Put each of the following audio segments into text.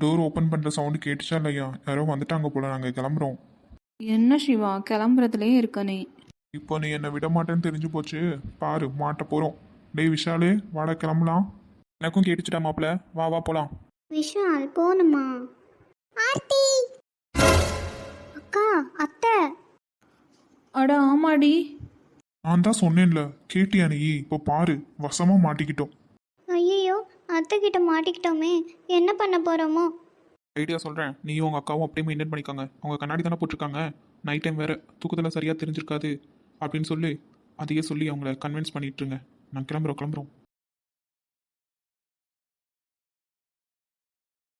Door open பண்ணுற sound கேட்டுச்சா இல்லையா? யாரோ வந்துட்டாங்க போல, நாங்கள் கிளம்புறோம். என்ன சிவா கிளம்புறதுலேயே இருக்க நீ? இப்போ நீ என்னை விட மாட்டேன்னு தெரிஞ்சு போச்சு. பாரு, மாட்ட போகிறோம். டேய் விஷாலு, வாடா கிளம்பலாம். எனக்கும் கேட்டுச்சுடா மாப்பிள்ள, வா வா போகலாம். விஷால் போணுமா? ஆர்த்தி அக்கா, அத்தை. அட ஆமாடி. நான் தான் சொன்னேன்ல, கேட்டியா நீ? இப்போ பாரு, வசமாக மாட்டிக்கிட்டோம். ஐயோ, அத்தை கிட்ட மாட்டிக்கிட்டோமே, என்ன பண்ண போறோமோ? ஐடியா சொல்கிறேன், நீயும் உங்கள் அக்காவும் அப்படியே மெயின்டைன் பண்ணிக்கோங்க. அவங்க கண்ணாடி தானே போட்டிருக்காங்க, நைட் டைம் வேறு, தூக்கத்தில் சரியாக தெரிஞ்சிருக்காது அப்படின்னு சொல்லி அதையே சொல்லி அவங்கள கன்வின்ஸ் பண்ணிட்டுருங்க. நான் கிளம்புறோம்.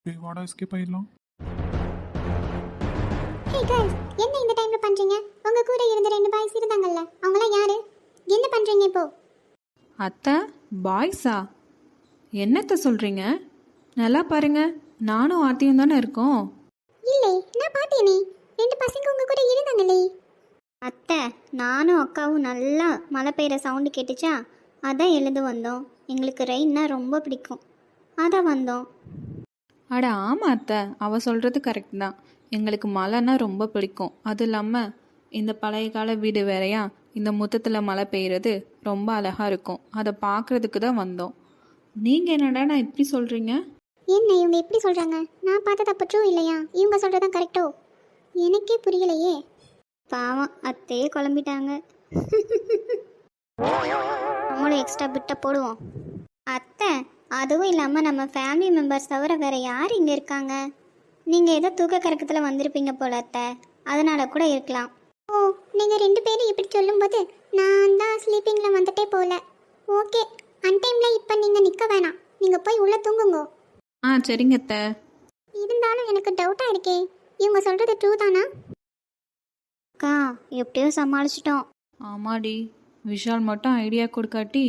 டேய் வாடா, எஸ்கேப் ஆயிடலாம். ஹே गाइस, என்ன இந்த டைம்ல பண்றீங்க? உங்க கூட இருந்த ரெண்டு பாய்ஸ் இருந்தாங்கல்ல, அவங்கலாம் யாரு? என்ன பண்றீங்க இப்போ? அத்தை, பாய்ஸா? என்னத்த சொல்கிறீங்க? நல்லா பாருங்க, நானும் ஆர்த்தியும் தானே இருக்கோம். இல்லை, நான் பார்த்தேனே, ரெண்டு பசங்க உங்க கூட இருந்தாங்களே. அத்தை, நானும் அக்காவும் நல்லா மழை பெய்யுற சவுண்டு கேட்டுச்சா, அதான் எழுந்து வந்தோம். எங்களுக்கு ரெயின்னா ரொம்ப பிடிக்கும், அதான் வந்தோம். அட ஆமாம் அத்தை, அவள் சொல்கிறது கரெக்ட் தான். எங்களுக்கு மழைன்னா ரொம்ப பிடிக்கும். அது இல்லாமல் இந்த பழைய கால வீடு வேறையா, இந்த முத்தத்தில் மழை பெய்யுறது ரொம்ப அழகாக இருக்கும். அதை பார்க்குறதுக்கு தான் வந்தோம். நீங்கள் என்னடா நான் இப்படி சொல்கிறீங்க? என்ன இவங்க எப்படி சொல்றாங்க? நான் பார்த்தது அப்போ ட்ரூ இல்லையா? இவங்க சொல்றதான் கரெக்டோ? எனக்கே புரியலையே. பாவம், அத்தையே குழம்பிட்டாங்க. நம்மளும் எக்ஸ்ட்ரா பிட்ட போடுவோம். அத்தை, அதுவும் இல்லாமல் நம்ம ஃபேமிலி மெம்பர்ஸ் தவிர வேற யார் இங்கே இருக்காங்க? நீங்கள் ஏதோ தூக்க கறக்கத்தில் வந்திருப்பீங்க போல அத்தை, அதனால கூட இருக்கலாம். ஓ, நீங்கள் ரெண்டு பேரும் இப்படி சொல்லும்போது நான் தான் ஸ்லீப்பிங்கில் வந்துட்டே போகல. ஓகே, அன்டைமில் இப்போ நீங்கள் நிற்க வேணாம், நீங்கள் போய் உள்ளே தூங்குங்க. ஆ சரிங்க அத்தை. இருந்தாலும் எனக்கு டவுட்டாக இருக்கே, இவங்க சொல்கிறது ட்ரூ தானா? அக்கா, எப்படியோ சமாளிச்சிட்டோம். ஆமாடி, விஷால் மட்டும் ஐடியா கொடுக்காட்டி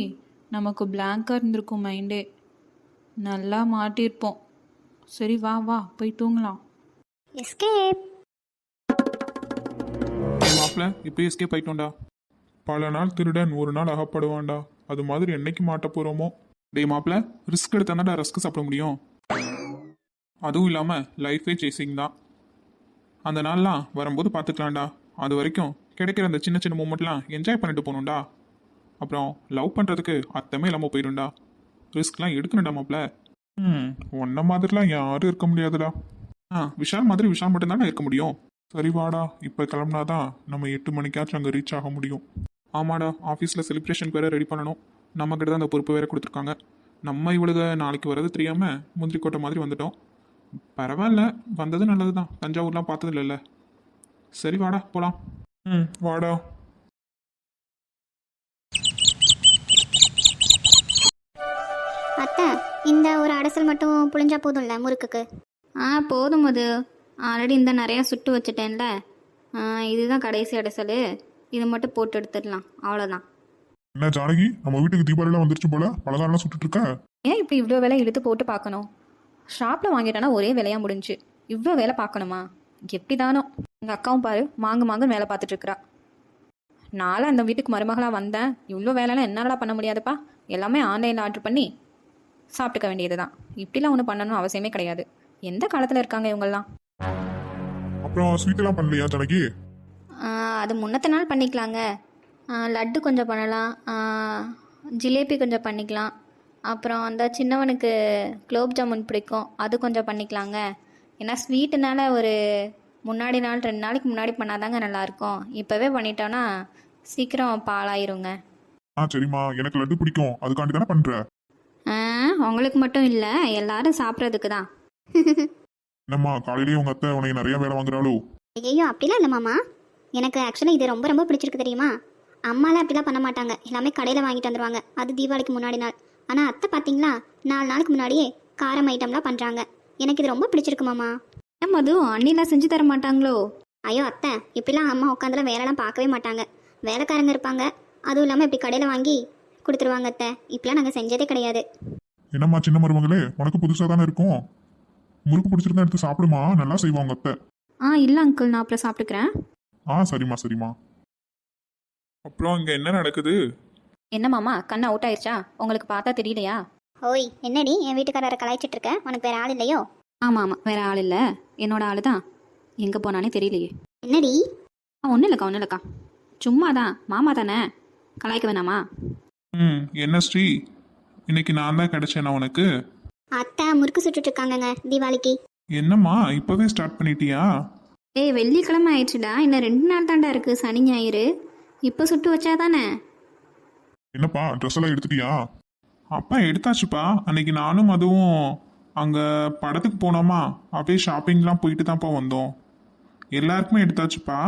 நமக்கு பிளாங்காக இருந்திருக்கும் மைண்டே. நல்லா மாட்டியிருப்போம். சரி வா வா போய் தூங்கலாம். எஸ்கேப். மாப்பிள்ள, இப்போ எஸ்கேப் ஆயிட்டோம்டா. பல நாள் திருடன் ஒரு நாள் அகப்படுவான்டா. அது மாதிரி என்னைக்கு மாட்ட போகிறோமோ. டேய் மாப்பிள்ள, ரிஸ்க் எடுத்தாண்டா ரஸ்க் சாப்பிட முடியும். அதுவும் இல்லாமல் லைஃபே சேசிங் தான். அந்த நாள்லாம் வரும்போது பார்த்துக்கலாம்டா. அது வரைக்கும் கிடைக்கிற அந்த சின்ன சின்ன மூமெண்ட்லாம் என்ஜாய் பண்ணிட்டு போகணும்டா. அப்புறம் லவ் பண்ணுறதுக்கு அர்த்தமே இல்லாமல் போயிடும்டா. ரிஸ்க்லாம் எடுக்கணும்டா மாப்பிள்ள. ஒன்ன மாதிரிலாம் யாரும் இருக்க முடியாதுடா. விஷால் மாதிரி விஷால் மட்டும்தானே இருக்க முடியும். சரி வாடா, இப்போ கிளம்புனாதான் நம்ம 8 மணிக்காச்சும் அங்கே ரீச் ஆக முடியும். ஆமாடா, ஆஃபீஸில் செலிப்ரேஷனுக்கு வேறு ரெடி பண்ணணும். நம்மக்கிட்ட தான் அந்த பொறுப்பு வேறு கொடுத்துருக்காங்க. நம்ம இவளுக நாளைக்கு வர்றது தெரியாமல் முந்திரி கோட்டை மாதிரி வந்துட்டோம். பரவாயில்ல, வந்தது நல்லது தான். தஞ்சாவூர்லாம் பார்த்தது இல்லைல்ல. சரி வாடா போகலாம். வாடா. அத்தை, இந்த ஒரு அடசல் மட்டும் புளிஞ்சா போதும்ல முறுக்குக்கு? போதும். அது ஆல்ரெடி இந்த நிறையா சுட்டு வச்சுட்டேன்ல. இதுதான் கடைசி அடைசல். இதை மட்டும் போட்டு எடுத்துடலாம், அவ்வளோதான். என்ன ஜானகி, நம்ம வீட்டுக்கு தீபாவளிலாம் வந்துருச்சு போல, பலகாரம்லாம் சுட்டுட்டு இருக்க. ஏன் இப்படி இவ்வளோ வேலை இழுத்து போட்டு பார்க்கணும்? ஷாப்பில் வாங்கிட்டோன்னா ஒரே வேலையாக முடிஞ்சு. இவ்வளோ வேலை பார்க்கணுமா? எப்படி தானோ. எங்கள் அக்காவும் பாரு, மாங்குன்னு வேலை பார்த்துட்ருக்குறா. நானும் அந்த வீட்டுக்கு மருமகளாக வந்தேன். இவ்வளோ வேலைலாம் என்னாலடா பண்ண முடியாதுப்பா. எல்லாமே ஆன்லைனில் ஆர்டர் பண்ணி சாப்பிட்டுக்க வேண்டியது தான். இப்படிலாம் ஒன்றும் பண்ணணும் அவசியமே கிடையாது. எந்த காலத்தில் இருக்காங்க இவங்கெல்லாம்? அப்புறம் ஸ்வீட் எல்லாம் பண்ணலையா ஜானகி? அது முன்னத்த நாள் பண்ணிக்கலாங்க. லட்டு கொஞ்சம் பண்ணலாம், ஜிலேபி கொஞ்சம் பண்ணிக்கலாம். அப்புறம் அந்த சின்னவனுக்கு குலோப் ஜாமுன் பிடிக்கும், அது கொஞ்சம் பண்ணிக்கலாங்க. ஏன்னா ஸ்வீட்டுனால ஒரு முன்னாடி நாள் 2 நாளைக்கு முன்னாடி பண்ணாதாங்க நல்லாயிருக்கும். இப்போவே பண்ணிட்டோன்னா சீக்கிரம் பாலாயிருங்க. சரிம்மா, எனக்கு லட்டு பிடிக்கும், அதுக்காண்டி தானே பண்ற. உங்களுக்கு மட்டும் இல்லை, எல்லாரும் சாப்பிட்றதுக்கு தான். என்னம்மா, காலையிலேயே உங்க அத்தை உனக்கு நிறைய வேலை வாங்குறாளோ? ஐயோ, அப்படிலாம் இல்லை மாமா. எனக்கு ஆக்சுவலாக இது ரொம்ப ரொம்ப பிடிச்சிருக்கு தெரியுமா. அம்மாலாம் அப்படிலாம் பண்ண மாட்டாங்க, எல்லாமே கடையில் வாங்கிட்டு வந்துடுவாங்க, அது தீபாவளிக்கு முன்னாடி நாள். ஆனால் அத்தை பார்த்தீங்களா, 4 நாளுக்கு முன்னாடியே காரம் ஐட்டம்லாம் பண்ணுறாங்க. எனக்கு இது ரொம்ப பிடிச்சிருக்கு மாமா. ஏன் மது, அண்ணிலாம் செஞ்சு தர மாட்டாங்களோ? ஐயோ அத்தை, இப்படிலாம் அம்மா உட்காந்துலாம் வேலைலாம் பார்க்கவே மாட்டாங்க. வேலைக்காரங்க இருப்பாங்க, அதுவும் இல்லாமல் இப்படி கடையில் வாங்கி கொடுத்துருவாங்க அத்தை. இப்படிலாம் நாங்கள் செஞ்சதே கிடையாது. என்னம்மா சின்ன மருமகளே, உனக்கு புதுசாக தானே இருக்கும். முறுக்கு பிடிச்சிருந்தா எடுத்து சாப்பிடுமா, நல்லா செய்வாங்க அத்தை. இல்லை அங்கிள், நான் அப்புறம் சாப்பிட்டுக்கிறேன். சரிம்மா. அப்புறம் இங்கே என்ன நடக்குது? என்ன மாமா, கண்ணு அவுட் ஆயிடுச்சா? உங்களுக்கு பார்த்தா தெரியலையா? ஓய், என்னடி என் வீட்டுக்காரரை கலாய்ச்சிட்டு இருக்க? உனக்கு வேற ஆள் இல்லையோ? ஆமாம் ஆமாம், வேற ஆள் இல்லை, என்னோட ஆள் தான். எங்கே போனானே தெரியலையே. என்னடி? ஒன்றும் இல்லைக்கா. சும்மா தான், மாமா தானே, கலாய்க்க வேணாமா? என்ன ஸ்ரீ, இன்னைக்கு நான் தான் கிடைச்சேனா உனக்கு? அத்தை முறுக்கு சுட்டுட்டு இருக்காங்கங்க தீபாவளிக்கு. என்னம்மா இப்போவே ஸ்டார்ட் பண்ணிட்டியா? ஏய், வெள்ளிக்கிழமை ஆயிடுச்சுடா, இன்னும் 2 நாள் தாண்டா இருக்குது, சனி ஞாயிறு. இப்போ சுட்டு வச்சா தானே. என்னப்பா ட்ரெஸ் எல்லாம் எடுத்துட்டியா? அப்பா எடுத்தாச்சுப்பா. அன்னைக்கு நானும் அதுவும் அங்கே படத்துக்கு போனோமா, அப்படியே ஷாப்பிங்லாம் போயிட்டு தான்ப்பா வந்தோம். எல்லாருக்குமே எடுத்தாச்சுப்பா.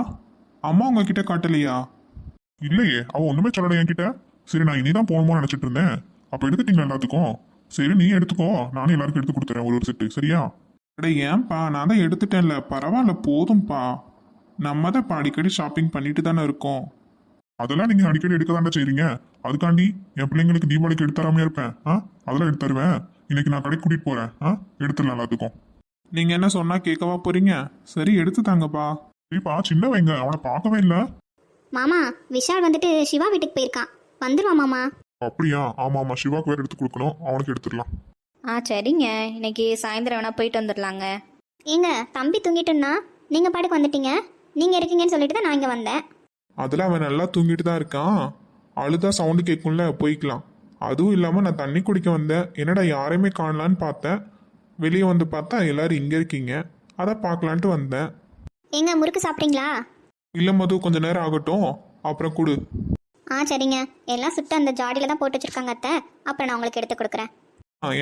அம்மா உங்ககிட்ட காட்டலையா? இல்லையே, அவ ஒண்ணுமே சொல்லல என்கிட்ட. சரி, நான் இனிதான் போகணுமோ நினைச்சிட்டு இருந்தேன். அப்ப எடுத்துட்டீங்களா எல்லாத்துக்கும்? சரி, நீ எடுத்துக்கோ, நானும் எல்லாருக்கும் எடுத்து கொடுத்துறேன் ஒரு செட்டு. சரியா? அட ஏன்பா, நான் தான் எடுத்துட்டேன்ல, பரவாயில்ல, போதும்ப்பா. நம்ம தான் இப்போ அடிக்கடி ஷாப்பிங் பண்ணிட்டு தானே இருக்கோம். அதெல்லாம் நீங்க அடிக்கடி எடுக்க தாண்டா செய்றீங்க. அதுக்காண்டி என் பிள்ளைங்களுக்கு தீபாவளிக்கு எடுத்து தராமையா இருப்பேன்? அதெல்லாம் எடுத்து தருவேன். இன்னைக்கு நான் கடைக்கு கூட்டிட்டு போறேன். எடுத்துடலாம் எல்லாத்துக்கும். நீங்கள் என்ன சொன்னால் கேட்கவா போறீங்க? சரி எடுத்து தாங்கப்பா. சரிப்பா, சின்ன வைங்க, அவனை பார்க்கவே இல்லை. மாமா, விஷால் வந்துட்டு சிவா வீட்டுக்கு போயிருக்கான். வந்துருவா மாமா. அப்படியா? ஆமா ஆமா, சிவாக்கு வேற எடுத்து கொடுக்கணும், அவனுக்கு எடுத்துடலாம். சரிங்க, இன்னைக்கு சாயந்தரம் வேணா போயிட்டு வந்துடலாங்க. ஏங்க, தம்பி தூங்கிட்டுன்னா நீங்க பாட்டுக்கு வந்துட்டீங்க. நீங்க இருக்கீங்கன்னு சொல்லிட்டு தான் நான் இங்க வந்தேன். அதில் அவன் நல்லா தூங்கிட்டு தான் இருக்கான். அழுதா சவுண்டு கேட்கும்ல, போய்க்கலாம். அதுவும் இல்லாமல் நான் தண்ணி குடிக்க வந்தேன். என்னடா யாரையுமே காணலான்னு பார்த்தேன். வெளியே வந்து பார்த்தா எல்லாரும் இங்கே இருக்கீங்க. அதை பார்க்கலான்ட்டு வந்தேன். ஏங்க, முறுக்கு சாப்பிட்றீங்களா? இல்லை மது, கொஞ்ச நேரம் ஆகட்டும், அப்புறம் கொடு. சரிங்க. எல்லாம் சுட்டு அந்த ஜாடியில தான் போட்டு வச்சிருக்காங்க அத்தை. அப்புறம் நான் உங்களுக்கு எடுத்து கொடுக்குறேன்.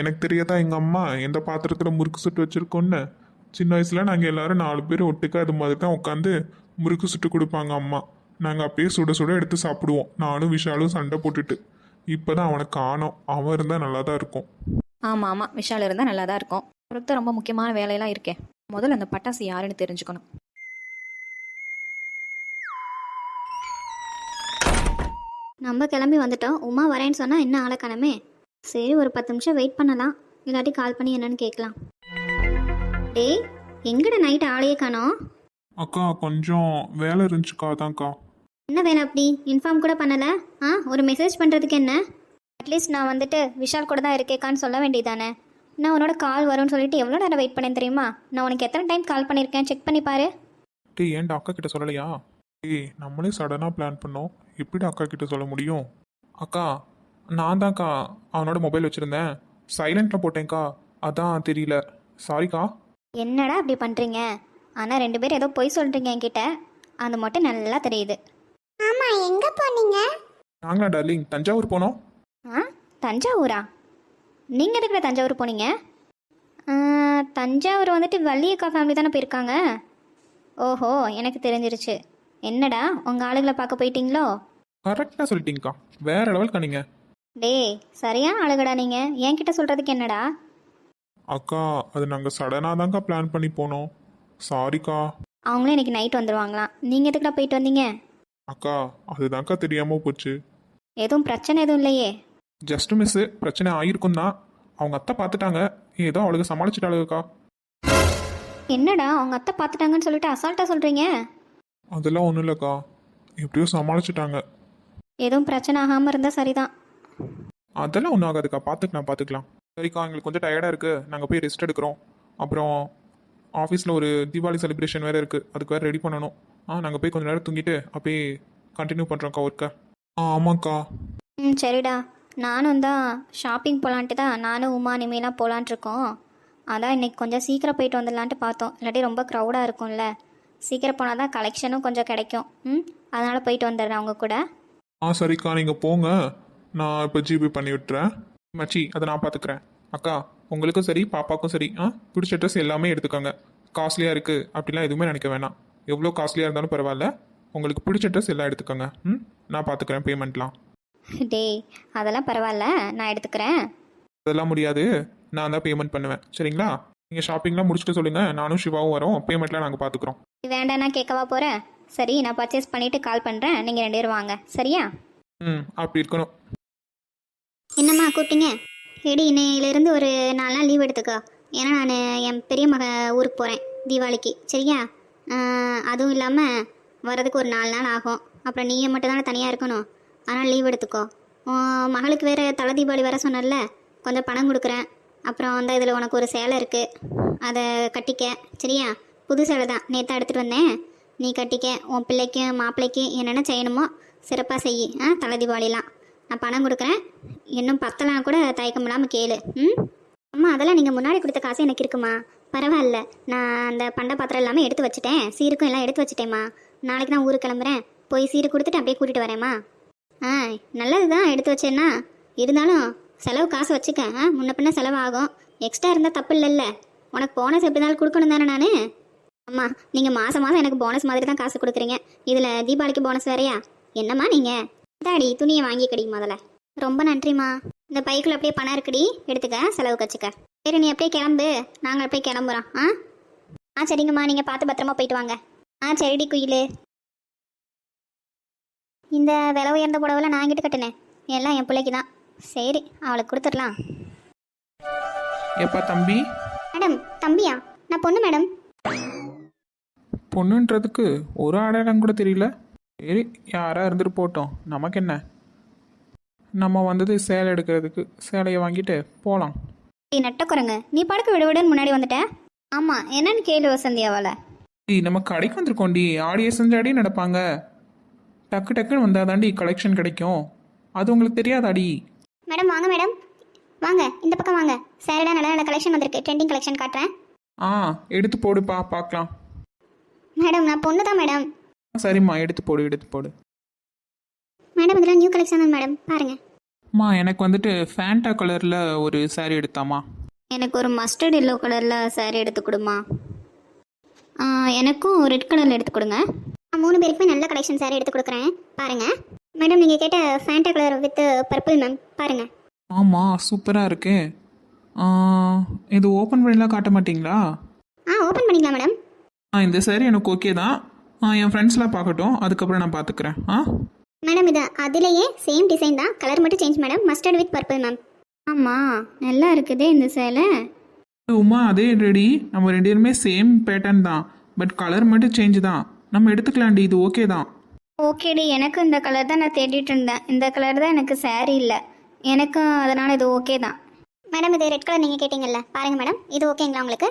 எனக்கு தெரியாதா எங்கள் அம்மா எந்த பாத்திரத்தில் முறுக்கு சுட்டு வச்சுருக்கோன்னு? சின்ன வயசில் நாங்கள் எல்லாரும் 4 பேர் ஒட்டுக்க அது மாதிரி தான் உட்காந்து முறுக்கு சுட்டு கொடுப்பாங்க அம்மா. நாங்கள் அப்படியே சுட சுட எடுத்து சாப்பிடுவோம், நானும் விஷாலும் சண்டை போட்டுட்டு. இப்போ தான் அவனை காணோம். அவன் இருந்தால் நல்லா தான் இருக்கும். ஆமாம், விஷால் இருந்தால் நல்லா தான் இருக்கும். அவருக்கு ரொம்ப முக்கியமான வேலையெல்லாம் இருக்கே. முதல்ல அந்த பட்டாசு யாருன்னு தெரிஞ்சுக்கணும். நம்ம கிளம்பி வந்துட்டோம். உமா வரேன்னு சொன்னா என்ன ஆளை காணமே. சரி, ஒரு 10 நிமிஷம் வெயிட் பண்ணலாம். இல்லாட்டி கால் பண்ணி என்னன்னு கேட்கலாம். டேய், எங்கட நைட் ஆளையே காணோம்? அக்கா கொஞ்சம் வேலை இருந்துச்சுக்கா, அதான்க்கா. என்ன வேலை அப்படி? இன்ஃபார்ம் கூட பண்ணல. ஒரு மெசேஜ் பண்றதுக்கு என்ன? அட்லீஸ்ட் நான் வந்துட்டு விஷால் கூட தான் இருக்கேக்கான்னு சொல்ல வேண்டியதானே. நான் உன்னோட கால் வரும்னு சொல்லிட்டு எவ்வளோ நேரம் வெயிட் பண்ணேன் தெரியுமா? நான் உனக்கு எத்தனை டைம் கால் பண்ணியிருக்கேன், செக் பண்ணி பாரு. டேய், ஏன்டா அக்கா கிட்ட சொல்லலையா? டேய், நம்மளே சடனாக பிளான் பண்ணோம், எப்படி அக்கா கிட்ட சொல்ல முடியும்? அக்கா, நான் தான்க்கா அவனோட மொபைல் வச்சுருந்தேன், சைலண்டில் போட்டேன்க்கா, அதான் தெரியல, சாரிக்கா. என்னடா அப்படி பண்ணுறீங்க? ஆனால் 2 பேரும் ஏதோ பொய் சொல்கிறீங்க என்கிட்ட, அது மட்டும் நல்லா தெரியுது. ஆமா, எங்க போனீங்க? நாங்களா டார்லிங் தஞ்சாவூர் போனோம். தஞ்சாவூரா? நீங்கள் எதுக்குள்ள தஞ்சாவூர் போனீங்க? தஞ்சாவூர் வந்துட்டு வள்ளியக்கா ஃபேமிலி தானே போயிருக்காங்க. ஓஹோ, எனக்கு தெரிஞ்சிருச்சு. என்னடா உங்கள் ஆளுகளை பார்க்க போயிட்டீங்களோ? கரெக்டாக சொல்லிட்டீங்கக்கா, வேற லெவல்க்கா நீங்கள். டேய், சரியான ஆளுகடா நீங்கள். என்கிட்ட சொல்கிறதுக்கு என்னடா? அக்கா, அது நாங்கள் சடனாக தான்க்கா பிளான் பண்ணி போனோம், சாரிக்கா. அவங்களும் இன்னைக்கு நைட் வந்துடுவாங்களாம். நீங்கள் எதுக்குடா போயிட்டு வந்தீங்க? அக்கா, அதுதான்க்கா தெரியாமல் போச்சு. எதுவும் பிரச்சனை எதுவும் இல்லையே? ஜஸ்ட் மிஸ்ஸு, பிரச்சனை ஆயிருக்கும் தான். அவங்க அத்தை பார்த்துட்டாங்க, ஏதோ அவளுக்கு சமாளிச்சிட்டாளுக்கா. என்னடா அவங்க அத்தை பார்த்துட்டாங்கன்னு சொல்லிட்டு அசால்ட்டாக சொல்கிறீங்க? அதெல்லாம் ஒன்றும் இல்லைக்கா, எப்படியோ சமாளிச்சிட்டாங்க. எதுவும் பிரச்சனை ஆகாமல் இருந்தால் சரிதான். அதெல்லாம் ஒன்றும் ஆகாதுக்கா, பார்த்துக்கலாம். சரிக்கா, எங்களுக்கு கொஞ்சம் டயர்டாக இருக்குது, நாங்கள் போய் ரெஸ்ட் எடுக்கிறோம். அப்புறம் ஆஃபீஸில் ஒரு தீபாவளி செலிப்ரேஷன் வேறு இருக்குது, அதுக்கு வேறு ரெடி பண்ணணும். நாங்கள் போய் கொஞ்சம் நேரம் தூங்கிட்டு அப்படியே கண்டினியூ பண்ணுறோம்க்கா ஒர்க்கை. ஆமாங்க்கா. சரிடா, நானும் தான் ஷாப்பிங் போகலான்ட்டு தான் நானும் உமா நிமையெல்லாம் போகலான்ட்டு இருக்கோம். அதான் இன்னைக்கு கொஞ்சம் சீக்கிரம் போயிட்டு வந்துடலான்ட்டு பார்த்தோம். இல்லாட்டி ரொம்ப க்ரௌடாக இருக்கும்ல. சீக்கிரம் போனால் தான் கலெக்ஷனும் கொஞ்சம் கிடைக்கும். அதனால் போயிட்டு வந்துடுறேன் அவங்க கூட. சரிக்கா, நீங்கள் போங்க, நான் இப்போ ஜிபே பண்ணி விட்டுறேன். மச்சி, அதை நான் பார்த்துக்கிறேன். அக்கா, உங்களுக்கும் சரி பாப்பாவுக்கும் சரி பிடிச்ச ட்ரெஸ் எல்லாமே எடுத்துக்கோங்க. காஸ்ட்லியாக இருக்குது அப்படிலாம் எதுவுமே நினைக்க வேணாம். எவ்வளோ காஸ்ட்லியாக இருந்தாலும் பரவாயில்ல, உங்களுக்கு பிடிச்ச ட்ரெஸ் எல்லாம் எடுத்துக்கோங்க. நான் பார்த்துக்கிறேன் பேமெண்ட்லாம். டேய், அதெல்லாம் பரவாயில்ல, நான் எடுத்துக்கிறேன். அதெல்லாம் முடியாது, நான் தான் பேமெண்ட் பண்ணுவேன், சரிங்களா? நீங்கள் ஷாப்பிங்லாம் முடிச்சுட்டு சொல்லுங்கள், நானும் சிவாவும் வரோம், பேமெண்ட்லாம் நாங்கள் பார்த்துக்குறோம். வேண்டாம், நான் கேட்கவா போகிறேன். சரி, நான் பர்ச்சேஸ் பண்ணிவிட்டு கால் பண்ணுறேன். நீங்கள் 2 பேரும் வாங்க, சரியா? அப்படி இருக்கணும். என்னம்மா கூப்பிட்டீங்க? எடி, இன்னையிலேருந்து ஒரு 4 நாள் லீவ் எடுத்துக்கோ. ஏன்னா நான் என் பெரிய மக ஊருக்கு போகிறேன் தீபாவளிக்கு, சரியா? அதுவும் இல்லாமல் வர்றதுக்கு ஒரு 4 நாள் ஆகும். அப்புறம் நீயே மட்டும் தானே தனியாக இருக்கணும், அதனால் லீவ் எடுத்துக்கோ. மகளுக்கு வேறு தலை தீபாவளி வர சொன்னல, கொஞ்சம் பணம் கொடுக்குறேன். அப்புறம் அந்த இதில் உனக்கு ஒரு சேலை இருக்குது, அதை கட்டிக்க சரியா? புது சேலை தான் நேற்று எடுத்துகிட்டு வந்தேன். நீ கட்டிக்க. உன் பிள்ளைக்கும் மாப்பிள்ளைக்கும் என்னென்ன செய்யணுமோ சிறப்பாக செய். தலை தீபாவளிலாம் நான் பணம் கொடுக்குறேன். இன்னும் பத்தலாம் கூட தயக்கம் இல்லாமல் கேளு. அம்மா அதெல்லாம் நீங்கள் முன்னாடி கொடுத்த காசு எனக்கு இருக்குமா? பரவாயில்ல, நான் அந்த பண்ட பாத்திரம் எல்லாமே எடுத்து வச்சுட்டேன். சீருக்கும் எல்லாம் எடுத்து வச்சுட்டேம்மா. நாளைக்கு தான் ஊருக்கு கிளம்புறேன். போய் சீரு கொடுத்துட்டு அப்படியே கூட்டிகிட்டு வரேம்மா. நல்லது தான் எடுத்து வச்சேன்னா. இருந்தாலும் செலவு காசு வச்சுக்க. முன்ன பின்ன செலவு ஆகும். எக்ஸ்ட்ரா இருந்தால் தப்பு இல்லைல்ல. உனக்கு போனஸ் எப்படி இருந்தாலும் கொடுக்கணும் தானே நான்? அம்மா நீங்கள் மாதம் மாதம் எனக்கு போனஸ் மாதிரி தான் காசு கொடுக்குறீங்க. இதில் தீபாவளிக்கு போனஸ் வேறையா? என்னம்மா நீங்கள் தாடி துணியை வாங்கிக்கடி முதல்ல. ரொம்ப நன்றிம்மா. இந்த பைக்குள்ள அப்படியே பணம் இருக்குடி, எடுத்துக்க, செலவு வச்சுக்க. சரி நீ அப்படியே கிளம்பு, நாங்கள் அப்படியே கிளம்புறோம். சரிங்கம்மா, நீங்கள் பார்த்து பத்திரமா போயிட்டு வாங்க. சரிடி குயிலு. இந்த விலை உயர்ந்த புடவைலாம் நான் கிட்ட கட்டினேன். எல்லாம் என் பிள்ளைக்கு தான். சரி அவளுக்கு கொடுத்துடலாம். ஏப்பா தம்பி. மேடம் தம்பியா? நான் பொண்ணு மேடம். பொண்ணுன்றதுக்கு ஒரு அடையாளம் கூட தெரியல. சரி யாராக இருந்துட்டு போட்டோம், நமக்கு என்ன. நம்ம வந்தது சேலை எடுக்கிறதுக்கு. சேலையை வாங்கிட்டு போகலாம். நட்ட குரங்கு, நீ படுக்க விட விடுன்னு முன்னாடி வந்துட்ட. ஆமாம் என்னன்னு கேளு வசந்தி அவளை. நம்ம கடைக்கு வந்திருக்கோண்டி. ஆடியே செஞ்சாடி நடப்பாங்க. டக்கு டக்குன்னு வந்தால் தாண்டி கலெக்ஷன் கிடைக்கும். அது உங்களுக்கு தெரியாதாடி? மேடம் வாங்க மேடம், வாங்க இந்த பக்கம் வாங்க. சேரீடா நல்ல நல்ல கலெக்ஷன் வந்திருக்கு. ட்ரெண்டிங் கலெக்ஷன் காட்டுறேன். எடுத்து போடுப்பா பார்க்கலாம். மேடம் நான் பொண்ணு தான் மேடம். சரிம்மா எடுத்து போடு எடுத்து போடு. மேடம் இதெல்லாம் நியூ கலெக்ஷன் தான் மேடம், பாருங்க. எனக்கு வந்துட்டு ஃபேண்டா கலரில் ஒரு saree எடுத்தாமா. எனக்கு ஒரு மஸ்டர்ட் எல்லோ கலரில் சாரீ எடுத்து கொடுமா. எனக்கும் ரெட் கலரில் எடுத்து கொடுங்க. 3 பேருக்குமே நல்ல கலெக்ஷன் சாரீ எடுத்து கொடுக்குறேன் பாருங்க. மேடம் நீங்கள் கேட்ட Fanta colour with purple ma'am பாருங்க. ஆமாம் சூப்பராக இருக்கு. இது ஓப்பன் பண்ணிலாம் காட்ட மாட்டிங்களா? ஓப்பன் பண்ணிக்கலாம் மேடம். இந்த saree எனக்கு ஓகே தான். என் ஃப்ரெண்ட்ஸ்லாம் பார்க்கட்டும், அதுக்கப்புறம் நான் பார்த்துக்கிறேன். மேடம் இது அதிலேயே சேம் டிசைன் தான், கலர் மட்டும் change madam. Mustard with purple ma'am. ஆமாம் நல்லா இருக்குதே இந்த சேலை. உமா அதே ரெடி. நம்ம 2 பேருமே சேம் பேட்டர்ன் தான், பட் கலர் மட்டும் சேஞ்ச் தான். நம்ம எடுத்துக்கலாம்டி, இது ஓகே தான். ஓகேடி, எனக்கு இந்த கலர் தான் நான் தேடிட்டு இருந்தேன். இந்த கலர் தான் எனக்கு சாரீ இல்லை எனக்கும், அதனால் இது ஓகே தான். மேடம் இது ரெட் கலர் நீங்கள் கேட்டிங்கல்ல, பாருங்கள் மேடம் இது ஓகேங்களா உங்களுக்கு?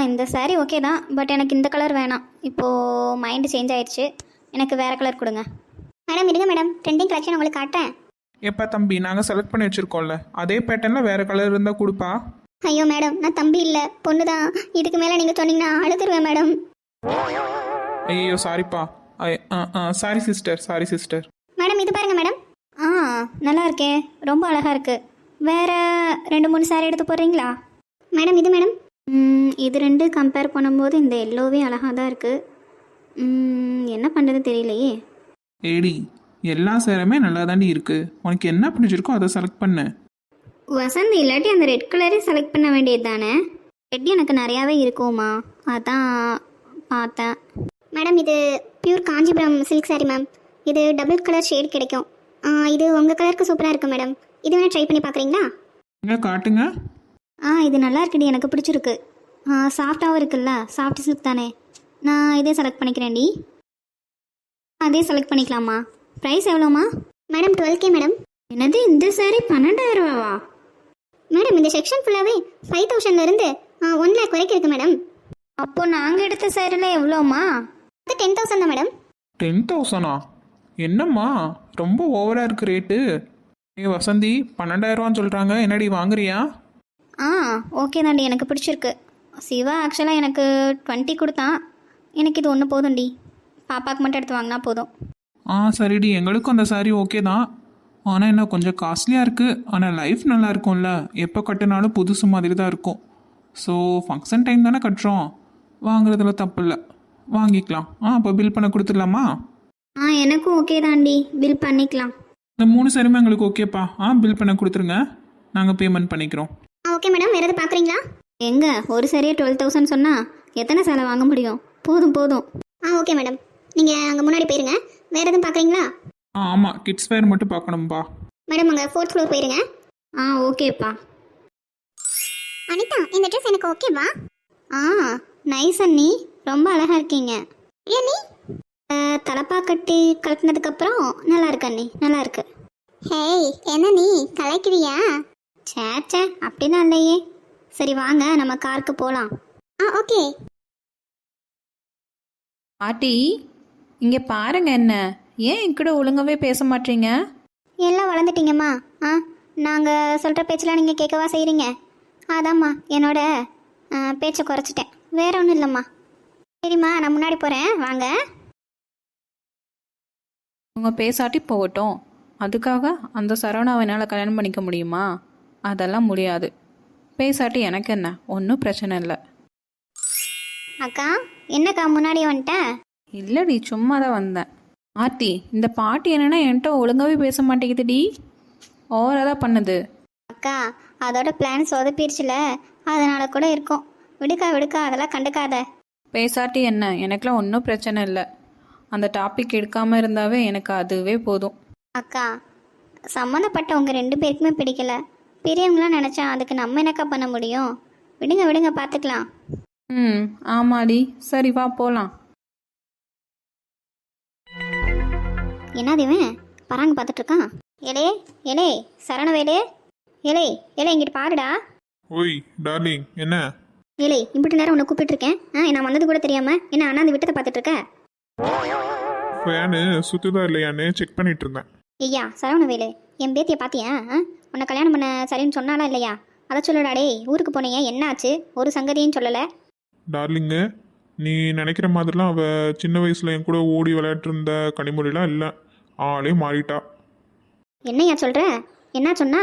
இந்த சாரீ ஓகே தான், பட் எனக்கு இந்த கலர் வேணாம். இப்போது மைண்டு சேஞ்ச் ஆயிடுச்சு, எனக்கு வேறு கலர் கொடுங்க. மேடம் இருங்க மேடம், ட்ரெண்டிங் கலெக்ஷன் உங்களுக்கு காட்டுறேன். எப்பா தம்பி, நாங்கள் செலக்ட் பண்ணி வச்சுருக்கோம்ல, அதே பேட்டர்னில் வேறு கலர் இருந்தால் கொடுப்பா. ஐயோ மேடம் நான் தம்பி இல்லை பொண்ணு தான். இதுக்கு மேலே நீங்கள் சொன்னீங்கன்னா அழுதுருவேன் மேடம். ஐயோ சாரிப்பா. Sorry sister, sorry sister. Madam இது பாருங்க மேடம். நல்லா இருக்கே, ரொம்ப அழகாக இருக்கு. வேற 2-3 சாரீ எடுத்து போடுறீங்களா? மேடம் இது மேடம். இது 2 கம்பேர் பண்ணும்போது இந்த எல்லோவே அழகாக தான் இருக்கு. என்ன பண்ணுறது தெரியலையே. ஏடி எல்லா சேரமே நல்லா தாண்டி இருக்கு. உனக்கு என்ன பிடிச்சிருக்கோ அதை செலக்ட் பண்ணு. வசந்த் இல்லாட்டி அந்த ரெட் கலரே செலக்ட் பண்ண வேண்டியது தானே? ரெட் எனக்கு நிறையாவே இருக்குமா, அதான் பார்த்தேன். மேடம் இது pure Kanchipuram silk sorry ma'am. இது டபுள் கலர் ஷேட் கிடைக்கும். இது உங்கள் கலருக்கு சூப்பராக இருக்கும் மேடம். இது வேணால் ட்ரை பண்ணி பார்க்குறீங்களா? எங்க காட்டுங்க. இது நல்லா இருக்குடி, எனக்கு பிடிச்சிருக்கு. சாஃப்டாகவும் இருக்குல்ல, சாஃப்ட் சில்க் தானே. நான் இதே செலக்ட் பண்ணிக்கிறேன்டி. அதே செலக்ட் பண்ணிக்கலாமா? ப்ரைஸ் எவ்வளோமா? Madam 12K madam. என்னது இந்த சாரி 12,000 ரூபாவா? மேடம் இந்த செக்ஷன் ஃபுல்லாகவே 5,000லேருந்து 1 lakh வரைக்கும் இருக்குது மேடம். அப்போது நாங்கள் எடுத்த சாரியில் எவ்வளோமா? அது 10,000 தான் மேடம். 10,000ஆ? என்னம்மா ரொம்ப ஓவராக இருக்கு ரேட்டு. வசந்தி 12,000 சொல்கிறாங்க, என்னடி வாங்குறியா? ஓகே தாண்டி, எனக்கு பிடிச்சிருக்கு. சிவா ஆக்சுவலாக எனக்கு 20 கொடுத்தான். எனக்கு இது 1 போதும்டி. பாப்பாவுக்கு மட்டும் எடுத்து வாங்கினா போதும். சரிடி, எங்களுக்கும் அந்த சாரி ஓகே தான். ஆனால் என்ன கொஞ்சம் காஸ்ட்லியாக இருக்குது. ஆனால் லைஃப் நல்லா இருக்கும்ல, எப்போ கட்டினாலும் புதுசு மாதிரி தான் இருக்கும். ஸோ ஃபங்க்ஷன் டைம் தானே கட்டுறோம், வாங்குறதுல தப்பு இல்லை, வாங்கிக்கலாம். அப்போ பில் பண்ண கொடுத்துடலாமா? எனக்கும் ஓகே தாண்டி, பில் பண்ணிக்கலாம். இந்த 3 சாரியுமே எங்களுக்கு ஓகேப்பா. பில் பண்ண கொடுத்துருங்க, நாங்கள் பேமெண்ட் பண்ணிக்கிறோம். ஓகே மேடம், வேறு எதாவது பார்க்குறீங்களா? எங்கே ஒரு சரியாக 12,000 சொன்னால் எத்தனை சேலை வாங்க முடியும்? போதும் போதும். ஓகே மேடம், நீங்கள் அங்கே முன்னாடி போயிருங்க. வேறு எதுவும் பார்க்குறீங்களா? ஆமாம், கிட்ஸ் வேர் மட்டும் பார்க்கணும்பா. மேடம் அங்கே 4th floor போயிருங்க. ஓகேப்பா. அனிதா இந்த ட்ரெஸ் எனக்கு ஓகேவா? நைஸ் அண்ணி, ரொம்ப அழகாக இருக்கீங்க. ஏன் தலப்பா கட்டி கலட்டினதுக்கப்புறம் நல்லா இருக்கு அண்ணி, நல்லா இருக்கு. ஹேய் என்ன நீ கலைக்கிறியா? சே அப்படிலாம் இல்லையே. சரி வாங்க நம்ம காருக்கு போகலாம். ஓகே. பாட்டி இங்கே பாருங்க என்ன, ஏன் என்கிட்ட ஒழுங்காவே பேச மாட்டீங்க? எல்லாம் வளர்ந்துட்டீங்கம்மா. நாங்கள் சொல்கிற பேச்செலாம் நீங்கள் கேட்கவா செய்கிறீங்க? அதாம்மா என்னோட பேச்சை குறைச்சிட்டேன், வேற ஒன்றும் இல்லைம்மா. சரிம்மா, நான் முன்னாடி போகிறேன், வாங்க. அவங்க பேசாட்டி போகட்டும், அதுக்காக அந்த சரவணாவை என்னால் கல்யாணம் பண்ணிக்க முடியுமா? அதெல்லாம் முடியாது. பேசாட்டி எனக்கு என்ன, ஒன்றும் பிரச்சனை இல்லை. அக்கா, என்னக்கா முன்னாடி வந்துட்டேன்? இல்லடி, சும்மா தான் வந்தேன். ஆர்த்தி, இந்த பாட்டி என்னன்னா என்கிட்ட ஒழுங்காவே பேச மாட்டேங்குதுடி, ஓவராக தான் பண்ணுது. அக்கா, அதோட பிளான் சொதப்பிடுச்சுல, அதனால கூட இருக்கும். விடுக்கா, அதெல்லாம் கண்டுக்காத. பேசாட்டி என்ன, எனக்குலாம் ஒன்றும் பிரச்சனை இல்லை. அந்த டாபிக் எடுக்காமல் இருந்தாவே எனக்கு அதுவே போதும். அக்கா, சம்மந்தப்பட்ட உங்கள் 2 பேருக்குமே பிடிக்கல. பெரியவங்களாம் நினச்சா அதுக்கு நம்ம என்னக்கா பண்ண முடியும்? விடுங்க பார்த்துக்கலாம். ம், ஆமாடி, சரி வா போகலாம். என்னது இவன் பராங்க பார்த்துட்டு இருக்கான்? ஏலே சரணவேலே, ஏலே இங்கிட்டு பாருடா. ஓய் டார்லிங், என்ன? ஏலே, இப்படி நேரம் உன்னை கூப்பிட்டு இருக்கேன். நான் வந்தது கூட தெரியாம என்ன அண்ணாந்து விட்டத்தை பார்த்துட்டு இருக்க? ஃபேனு சுத்துதா இல்லையான்னு செக் பண்ணிட்டு இருந்தேன். ஐயா சரவணவேலு, என் பேத்தியை பார்த்தியா? உன்னை கல்யாணம் பண்ண சரின்னு சொன்னாலா இல்லையா? அதை சொல்லுடா. டேய், ஊருக்கு போனீங்க, என்னாச்சு? ஒரு சங்கதியும் சொல்லலை. டார்லிங்கு, நீ நினைக்கிற மாதிரிலாம் அவள் சின்ன வயசில் என் கூட ஓடி விளையாட்டு இருந்த கனிமொழிலாம் இல்லை, ஆளே மாறிட்டா. என்னையா சொல்கிற? என்ன சொன்னா?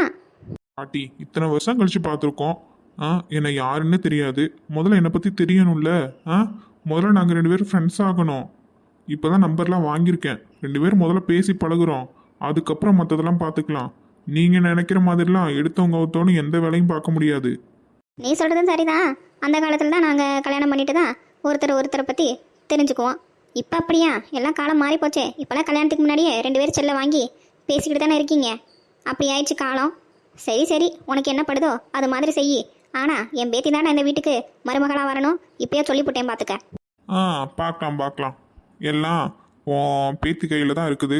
பாட்டி, இத்தனை வருஷம் கழிச்சு பார்த்துருக்கோம். என்னை யாருன்னு தெரியாது. முதல்ல என்னை பற்றி தெரியணும்ல. முதல்ல நாங்கள் 2 பேரும் ஃப்ரெண்ட்ஸ் ஆகணும். இப்போ தான் நம்பர்லாம் வாங்கியிருக்கேன். 2 பேரும் முதல்ல பேசி பழகுறோம், அதுக்கப்புறம் மற்றதெல்லாம் பார்த்துக்கலாம். நீங்கள் நினைக்கிற மாதிரிலாம் எடுத்தவங்க ஒருத்தவனும் எந்த வேலையும் பார்க்க முடியாது. நீ சொல்கிறதும் சரிதான். அந்த காலத்தில் தான் நாங்கள் கல்யாணம் பண்ணிட்டு தான் ஒருத்தரை பற்றி தெரிஞ்சுக்குவோம். இப்போ அப்படியா? எல்லாம் காலம் மாறி போச்சே. இப்போலாம் கல்யாணத்துக்கு முன்னாடியே 2 பேரும் செல்லை வாங்கி பேசிக்கிட்டு தானே இருக்கீங்க. அப்படி ஆயிடுச்சு காலம். சரி, உனக்கு என்ன படுதோ அது மாதிரி செய். ஆனால் என் பேத்தி தானே இந்த வீட்டுக்கு மருமகளாக வரணும். இப்போயே சொல்லி போட்டேன், பார்த்துக்க. பார்க்கலாம். எல்லாம் உன் பேத்தி கையில் தான் இருக்குது.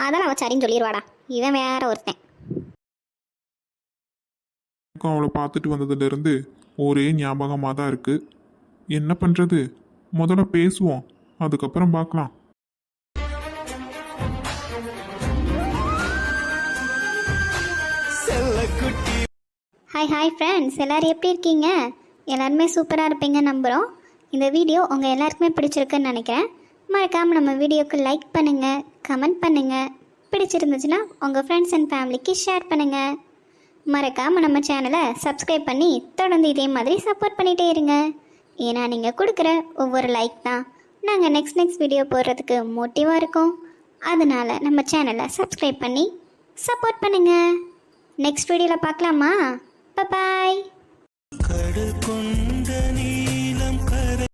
அதெல்லாம் அவள் சரின்னு சொல்லிடுவாடா. இவன் வேற ஒருத்தன். எனக்கும் அவளை பார்த்துட்டு வந்ததுலேருந்து ஒரே ஞாபகமாக தான் இருக்குது. என்ன பண்ணுறது? முதல்ல பேசுவோம், அதுக்கப்புறம் பார்க்கலாம். ஹாய் ஃப்ரெண்ட்ஸ், எல்லோரும் எப்படி இருக்கீங்க? எல்லாருமே சூப்பராக இருப்பீங்க நம்புகிறோம். இந்த வீடியோ உங்கள் எல்லாருக்குமே பிடிச்சிருக்குன்னு நினைக்கிறேன். மறக்காமல் நம்ம வீடியோக்கு லைக் பண்ணுங்கள், கமெண்ட் பண்ணுங்கள். பிடிச்சிருந்துச்சுன்னா உங்கள் ஃப்ரெண்ட்ஸ் அண்ட் ஃபேமிலிக்கு ஷேர் பண்ணுங்கள். மறக்காமல் நம்ம சேனலை சப்ஸ்கிரைப் பண்ணி தொடர்ந்து இதே மாதிரி சப்போர்ட் பண்ணிகிட்டே இருங்க. ஏன்னா நீங்கள் கொடுக்குற ஒவ்வொரு லைக் தான் நாங்கள் நெக்ஸ்ட் வீடியோ போடுறதுக்கு மோட்டிவாக இருக்கும். அதனால் நம்ம சேனலை சப்ஸ்கிரைப் பண்ணி சப்போர்ட் பண்ணுங்கள். நெக்ஸ்ட் வீடியோவில் பார்க்கலாமா? பாய்.